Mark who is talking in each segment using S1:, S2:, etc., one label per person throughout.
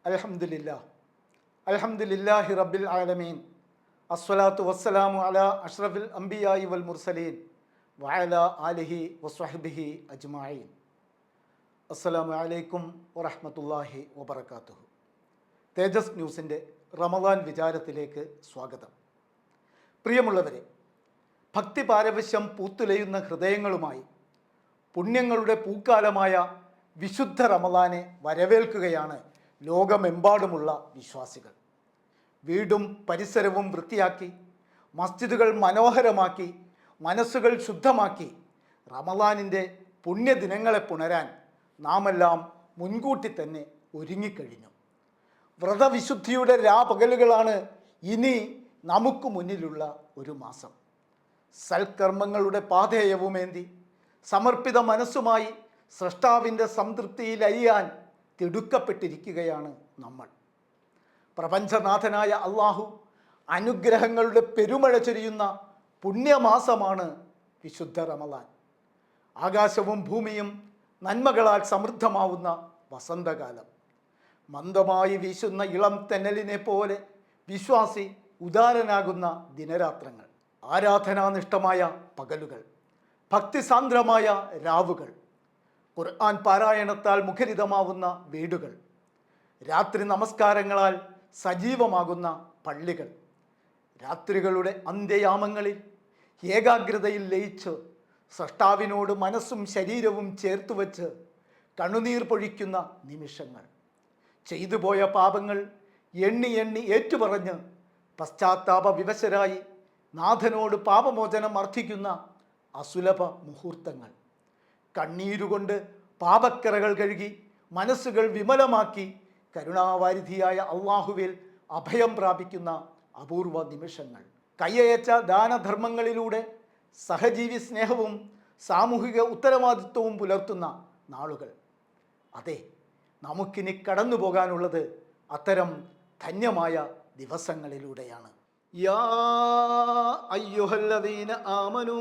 S1: അൽഹംദുലില്ലാഹ് അൽഹംദുലില്ലാഹി റബ്ബിൽ ആലമീൻ അസ്സലാത്തു വസ്സലാമു അലാ അഷ്റഫിൽ അംബിയായി വൽ മുർസലീൻ വഅലാ ആലിഹി വസ്വഹ്ബിഹി അജ്മഈൻ. അസ്സലാമു അലൈക്കും വറഹ്മത്തുള്ളാഹി വബറകാതുഹു. തേജസ് ന്യൂസിൻ്റെ റമദാൻ വിചാരത്തിലേക്ക് സ്വാഗതം. പ്രിയമുള്ളവരെ, ഭക്തി പാരവശ്യം പൂത്തുലയുന്ന ഹൃദയങ്ങളുമായി പുണ്യങ്ങളുടെ പൂക്കാലമായ വിശുദ്ധ റമദാനെ വരവേൽക്കുകയാണ് ലോകമെമ്പാടുമുള്ള വിശ്വാസികൾ. വീടും പരിസരവും വൃത്തിയാക്കി, മസ്ജിദുകൾ മനോഹരമാക്കി, മനസ്സുകൾ ശുദ്ധമാക്കി റമദാനിൻ്റെ പുണ്യദിനങ്ങളെ പുണരാൻ നാമെല്ലാം മുൻകൂട്ടി തന്നെ ഒരുങ്ങിക്കഴിഞ്ഞു. വ്രതവിശുദ്ധിയുടെ രാപകലുകളാണ് ഇനി നമുക്ക് മുന്നിലുള്ള ഒരു മാസം. സൽക്കർമ്മങ്ങളുടെ പാഥേയവുമേന്തി സമർപ്പിത മനസ്സുമായി സ്രഷ്ടാവിൻ്റെ സംതൃപ്തിയിൽ അലിയാൻ തിടുക്കപ്പെട്ടിരിക്കുകയാണ് നമ്മൾ. പ്രപഞ്ചനാഥനായ അള്ളാഹു അനുഗ്രഹങ്ങളുടെ പെരുമഴ ചൊരിയുന്ന പുണ്യമാസമാണ് വിശുദ്ധ റമദാൻ. ആകാശവും ഭൂമിയും നന്മകളാൽ സമൃദ്ധമാവുന്ന വസന്തകാലം. മന്ദമായി വീശുന്ന ഇളം തെന്നലിനെ പോലെ വിശ്വാസി ഉദാരനാകുന്ന ദിനരാത്രങ്ങൾ, ആരാധനാനിഷ്ഠമായ പകലുകൾ, ഭക്തിസാന്ദ്രമായ രാവുകൾ, ഖുർആൻ പാരായണത്താൽ മുഖരിതമാവുന്ന വീടുകൾ, രാത്രി നമസ്കാരങ്ങളാൽ സജീവമാകുന്ന പള്ളികൾ, രാത്രികളുടെ അന്ത്യയാമങ്ങളിൽ ഏകാഗ്രതയിൽ ലയിച്ച് സ്രഷ്ടാവിനോട് മനസ്സും ശരീരവും ചേർത്തുവച്ച് കണ്ണുനീർ പൊഴിക്കുന്ന നിമിഷങ്ങൾ, ചെയ്തുപോയ പാപങ്ങൾ എണ്ണി എണ്ണി ഏറ്റുപറഞ്ഞ് പശ്ചാത്താപ വിവശരായി നാഥനോട് പാപമോചനം അർത്ഥിക്കുന്ന അസുലഭ മുഹൂർത്തങ്ങൾ, കണ്ണീരുകൊണ്ട് പാപക്കറകൾ കഴുകി മനസ്സുകൾ വിമലമാക്കി കരുണാവാരിധിയായ അള്ളാഹുവിൽ അഭയം പ്രാപിക്കുന്ന അപൂർവ നിമിഷങ്ങൾ, കയ്യയച്ച ദാനധർമ്മങ്ങളിലൂടെ സഹജീവി സ്നേഹവും സാമൂഹിക ഉത്തരവാദിത്വവും പുലർത്തുന്ന നാളുകൾ. അതെ, നമുക്കിനി കടന്നു പോകാനുള്ളത് അത്തരം ധന്യമായ ദിവസങ്ങളിലൂടെയാണ്. യാ അയ്യുഹല്ലദീന ആമനൂ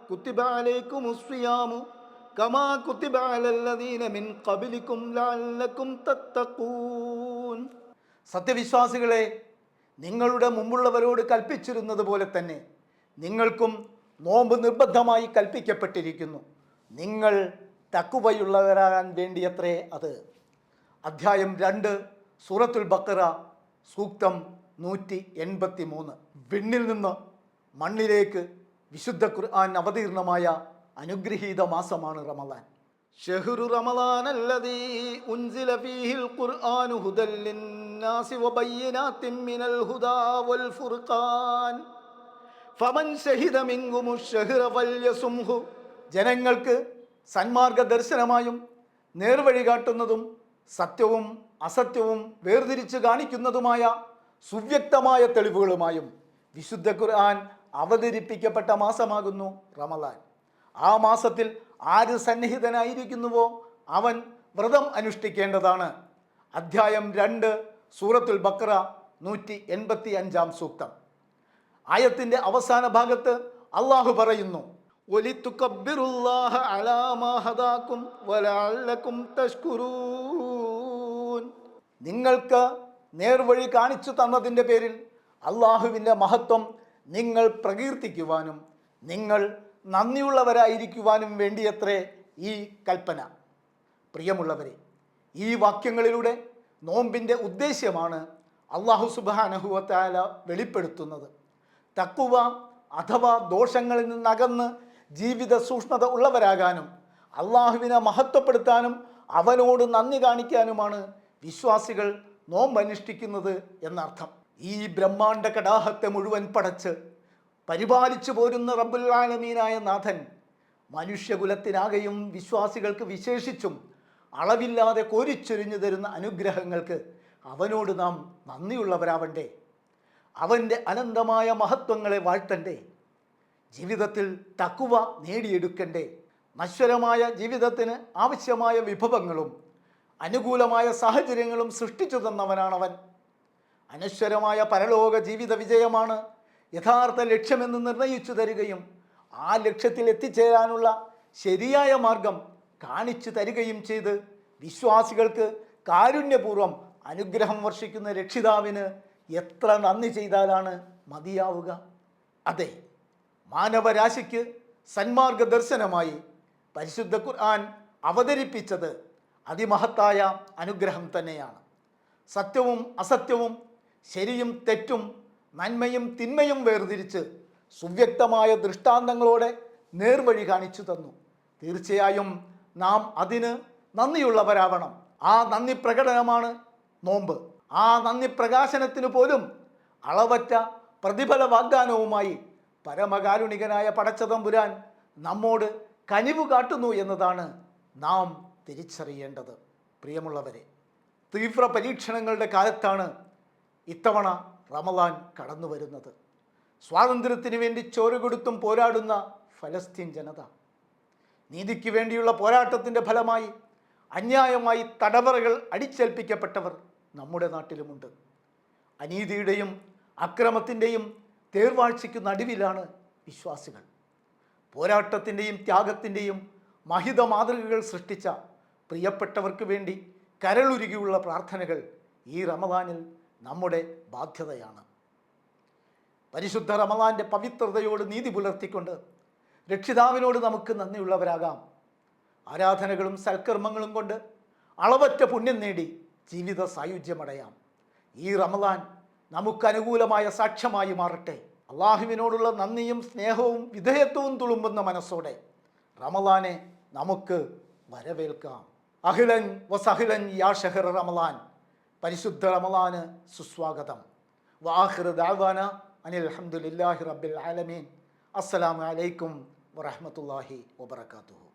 S1: കുത്തിബ അലൈക്കുമുസ് സിയാമു കമാ കുത്തിബ അലല്ലദീന മിൻ ഖബ്ലികും ലഅല്ലകും തത്തഖൂൻ. സത്യവിശ്വാസികളെ, നിങ്ങളുടെ മുമ്പുള്ളവരോട് കൽപ്പിച്ചിരുന്നത് പോലെ തന്നെ നിങ്ങൾക്കും നോമ്പ് നിർബന്ധമായി കൽപ്പിക്കപ്പെട്ടിരിക്കുന്നു. നിങ്ങൾ തഖ്വയുള്ളവരാകാൻ വേണ്ടിയത്രേ അത്. അധ്യായം 2 സൂറത്തുൽ ബഖറ, സൂക്തം 183. വിണ്ണിൽ നിന്ന് മണ്ണിലേക്ക് വിശുദ്ധ ഖുർആൻ അവതീർണമായ അനുഗ്രഹീത മാസമാണ് റമദാൻ. ഷഹ്റു റമദാൻ അല്ലദീ ഉൻസില ഫീഹിൽ ഖുർആനു ഹുദൽ ലിന്നാസി വബയ്യിനാത്തിൻ മിനൽ ഹുദാ വൽ ഫുർഖാൻ ഫമൻ ശഹിദ മിൻകുമുശ് ശഹ്റ ഫൽയസുംഹു. ജനങ്ങൾക്ക് സന്മാർഗ ദർശനമായും നേർവഴി കാട്ടുന്നതും സത്യവും അസത്യവും വേർതിരിച്ച് കാണിക്കുന്നതുമായ സുവ്യക്തമായ തെളിവുകളുമായും വിശുദ്ധ ഖുർആൻ അവതരിപ്പിക്കപ്പെട്ട മാസമാകുന്നു റമദാൻ. ആ മാസത്തിൽ ആര് സന്നിഹിതനായിരിക്കുന്നുവോ അവൻ വ്രതം അനുഷ്ഠിക്കേണ്ടതാണ്. അധ്യായം 2 സൂറത്തുൽ ബഖറ 185 സൂക്തം. ആയത്തിൻ്റെ അവസാന ഭാഗത്ത് അള്ളാഹു പറയുന്നു, വലിതുകബ്ബിറുല്ലാഹ അലാ മാ ഹദാകും വലഅല്ലകും തശ്കുറൂൻ. നിങ്ങൾക്ക് നേർവഴി കാണിച്ചു തന്നതിൻ്റെ പേരിൽ അള്ളാഹുവിൻ്റെ മഹത്വം നിങ്ങൾ പ്രകീർത്തിക്കുവാനും നിങ്ങൾ നന്ദിയുള്ളവരായിരിക്കുവാനും വേണ്ടിയത്രേ ഈ കൽപ്പന. പ്രിയമുള്ളവരെ, ഈ വാക്യങ്ങളിലൂടെ നോമ്പിൻ്റെ ഉദ്ദേശ്യമാണ് അള്ളാഹു സുബ്ഹാനഹു വ തആല വെളിപ്പെടുത്തുന്നത്. തഖ്വ അഥവാ ദോഷങ്ങളിൽ നിന്നകന്ന് ജീവിത സൂക്ഷ്മത ഉള്ളവരാകാനും അള്ളാഹുവിനെ മഹത്വപ്പെടുത്താനും അവനോട് നന്ദി കാണിക്കാനുമാണ് വിശ്വാസികൾ നോമ്പനുഷ്ഠിക്കുന്നത് എന്നർത്ഥം. ഈ ബ്രഹ്മാണ്ഡ കടാഹത്തെ മുഴുവൻ പടച്ച് പരിപാലിച്ചു പോരുന്ന റബ്ബുൽ ആലമീനായ നാഥൻ മനുഷ്യകുലത്തിനാകെയും വിശ്വാസികൾക്ക് വിശേഷിച്ചും അളവില്ലാതെ കോരിച്ചൊരിഞ്ഞു തരുന്ന അനുഗ്രഹങ്ങൾക്ക് അവനോട് നാം നന്ദിയുള്ളവരാവണ്ടേ. അവൻ്റെ അനന്തമായ മഹത്വങ്ങളെ വാഴ്ത്തണ്ടേ. ജീവിതത്തിൽ തഖ്വ നേടിയെടുക്കണ്ടേ. നശ്വരമായ ജീവിതത്തിന് ആവശ്യമായ വിഭവങ്ങളും അനുകൂലമായ സാഹചര്യങ്ങളും സൃഷ്ടിച്ചു തന്നവനാണവൻ. അനശ്വരമായ പരലോക ജീവിത വിജയമാണ് യഥാർത്ഥ ലക്ഷ്യമെന്ന് നിർണയിച്ചു തരികയും ആ ലക്ഷ്യത്തിൽ എത്തിച്ചേരാനുള്ള ശരിയായ മാർഗം കാണിച്ചു തരികയും ചെയ്ത് വിശ്വാസികൾക്ക് കാരുണ്യപൂർവ്വം അനുഗ്രഹം വർഷിക്കുന്ന രക്ഷിതാവിന് എത്ര നന്ദി ചെയ്താലാണ് മതിയാവുക? അതെ, മാനവരാശിക്ക് സന്മാർഗ ദർശനമായി പരിശുദ്ധ ഖുർആൻ അവതരിപ്പിച്ചത് അതിമഹത്തായ അനുഗ്രഹം തന്നെയാണ്. സത്യവും അസത്യവും, ശരിയും തെറ്റും, നന്മയും തിന്മയും വേർതിരിച്ച് സുവ്യക്തമായ ദൃഷ്ടാന്തങ്ങളോടെ നേർവഴി കാണിച്ചു തന്നു. തീർച്ചയായും നാം അതിന് നന്ദിയുള്ളവരാവണം. ആ നന്ദി പ്രകടനമാണ് നോമ്പ്. ആ നന്ദി പ്രകാശനത്തിന് പോലും അളവറ്റ പ്രതിഫല വാഗ്ദാനവുമായി പരമകാരുണികനായ പടച്ചതമ്പുരാൻ നമ്മോട് കനിവ് കാട്ടുന്നു എന്നതാണ് നാം തിരിച്ചറിയേണ്ടത്. പ്രിയമുള്ളവരെ, തീവ്ര പരീക്ഷണങ്ങളുടെ കാലത്താണ് ഇത്തവണ റമദാൻ കടന്നു വരുന്നത്. സ്വാതന്ത്ര്യത്തിന് വേണ്ടി ചോര കൊടുത്തും പോരാടുന്ന ഫലസ്തീൻ ജനത, നീതിക്ക് വേണ്ടിയുള്ള പോരാട്ടത്തിൻ്റെ ഫലമായി അന്യായമായി തടവറകൾ അടിച്ചേൽപ്പിക്കപ്പെട്ടവർ നമ്മുടെ നാട്ടിലുമുണ്ട്. അനീതിയുടെയും അക്രമത്തിൻ്റെയും തേർവാഴ്ചയ്ക്ക് നടുവിലാണ് വിശ്വാസികൾ. പോരാട്ടത്തിൻ്റെയും ത്യാഗത്തിൻ്റെയും മഹിത മാതൃകകൾ സൃഷ്ടിച്ച പ്രിയപ്പെട്ടവർക്ക് വേണ്ടി കരളുരുകിയുള്ള പ്രാർത്ഥനകൾ ഈ റമദാനിൽ നമ്മുടെ ബാധ്യതയാണ്. പരിശുദ്ധ റമദാൻ്റെ പവിത്രതയോട് നീതി പുലർത്തിക്കൊണ്ട് രക്ഷിതാവിനോട് നമുക്ക് നന്ദിയുള്ളവരാകാം. ആരാധനകളും സൽക്കർമ്മങ്ങളും കൊണ്ട് അളവറ്റ പുണ്യം നേടി ജീവിത സായുജ്യമടയാം. ഈ റമദാൻ നമുക്കനുകൂലമായ സാക്ഷ്യമായി മാറട്ടെ. അള്ളാഹുവിനോടുള്ള നന്ദിയും സ്നേഹവും വിധേയത്വവും തുളുമ്പുന്ന മനസ്സോടെ റമദാനെ നമുക്ക് വരവേൽക്കാം. അഹ്ലൻ വസഹ്ലൻ യാ ഷഹ്റ റമദാൻ. പരിശുദ്ധ റമദാന് സുസ്വാഗതം. വആഖിറു ദഅവാന അനിൽ ഹംദുലില്ലാഹി റബ്ബിൽ ആലമീൻ. അസ്സലാമു അലൈക്കും വറഹ്മത്തുള്ളാഹി വബറകാതുഹു.